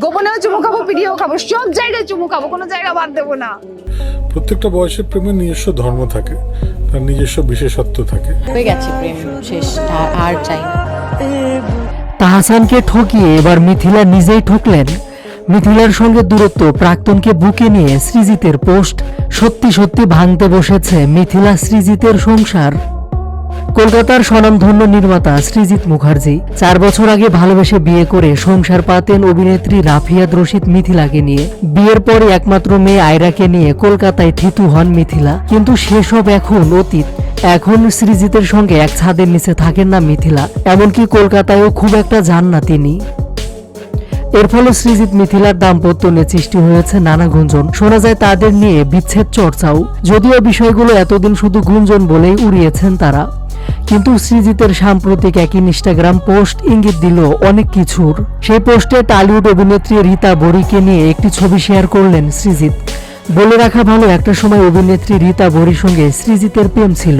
গোপনেও চুমু খাবো, পিড়িয়েও খাবো, সব জায়গায় চুমু খাবো, কোনো জায়গা বাদ দেবো না। প্রত্যেকটা বয়সের প্রেমের নিজস্ব ধর্ম থাকে, তার নিজস্ব বিশেষত্ব থাকে। হয়ে গেছে, প্রেম শেষ, আর চাই না। তাহসানকে ঠকিয়ে এবার মিথিলা নিজেই ঠকলেন। মিথিলার সঙ্গে দূরত্ব, প্রাক্তনকে বুকে নিয়ে সৃজিতের পোস্ট। সত্যি সত্যি ভাঙতে বসেছে মিথিলা সৃজিতের সংসার। কলকাতার স্বনামধন্য নির্মাতা সৃজিত মুখার্জি 4 বছর আগে ভালোবেসে বিয়ে করে সংসার পাতেন অভিনেত্রী রাফিয়াত রশিদ মিথিলাকে নিয়ে। বিয়ের পরে একমাত্র মেয়ে আয়রাকে নিয়ে কলকাতায় থিতু হন মিথিলা, কিন্তু সেসব এখন অতীত। এখন সৃজিতের সঙ্গে এক ছাদের নিচে থাকেন না মিথিলা, এমনকি কলকাতায়ও খুব একটা যান না তিনি। এর ফলে সৃজিত মিথিলার দাম্পত্য নিয়ে সৃষ্টি হয়েছে নানা গুঞ্জন। শোনা যায় তাদের নিয়ে বিচ্ছেদ চর্চাও, যদিও বিষয়গুলো এতদিন শুধু গুঞ্জন বলেই উড়িয়েছেন তারা। কিন্তু সৃজিতের সাম্প্রতিক এক ইনস্টাগ্রাম পোস্ট ইঙ্গিত দিল অনেক কিছুর। সেই পোস্টে টলিউড অভিনেত্রী রীতা বড়িকে নিয়ে একটি ছবি শেয়ার করলেন সৃজিত। বলে রাখা ভালো, একটা সময় অভিনেত্রী রীতা বড়ির সঙ্গে সৃজিতের প্রেম ছিল,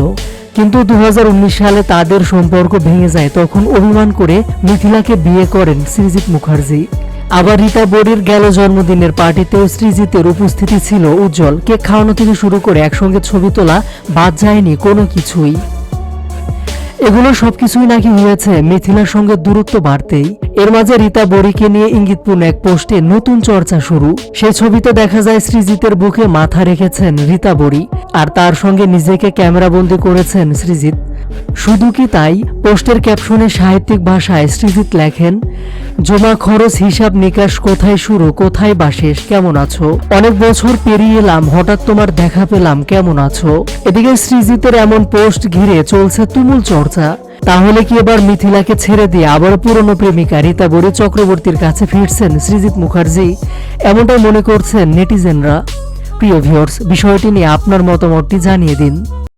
কিন্তু 2019 সালে তাদের সম্পর্ক ভেঙে যায়। তখন অভিমান করে মিথিলাকে বিয়ে করেন সৃজিত মুখার্জি। আবার রীতা বড়ির গেল জন্মদিনের পার্টিতেও সৃজিতের উপস্থিতি ছিল উজ্জ্বল। কেক খাওয়ানো থেকে শুরু করে একসঙ্গে ছবি তোলা বাদ যায়নি কোনো কিছুই। এগুলো সবকিছুই নাকি হয়েছে মিথিলার সঙ্গে দূরত্ব বাড়তেই। এর মাঝে রীতা বড়িকে নিয়ে ইঙ্গিতপূর্ণ এক পোস্টে নতুন চর্চা শুরু। সেই ছবিতে দেখা যায় সৃজিতের বুকে মাথা রেখেছেন রীতা বড়ি, আর তার সঙ্গে নিজেকে ক্যামেরাবন্দি করেছেন সৃজিত। শুধু কি তাই, পোস্টের ক্যাপশনে সাহিত্যিক ভাষায় সৃজিত লেখেন, জমা খরচ হিসাব নিকাশ কোথায় শুরু কোথায় বা শেষ, কেমন আছো, অনেক বছর পেরিয়ে এলাম, হঠাৎ তোমার দেখা পেলাম, কেমন আছো। এদিকে সৃজিতের এমন পোস্ট ঘিরে চলছে তুমুল চর্চা। তাহলে কি এবার মিথিলাকে ছেড়ে দিয়ে আবার পুরনো প্রেমিকা রীতা বড়ি চক্রবর্তীর কাছে ফিরছেন সৃজিত মুখার্জি? এমনটাই মনে করছেন নেটিজেনরা। প্রিয় ভিউয়ার্স, বিষয়টি নিয়ে আপনার মতামতটি জানিয়ে দিন।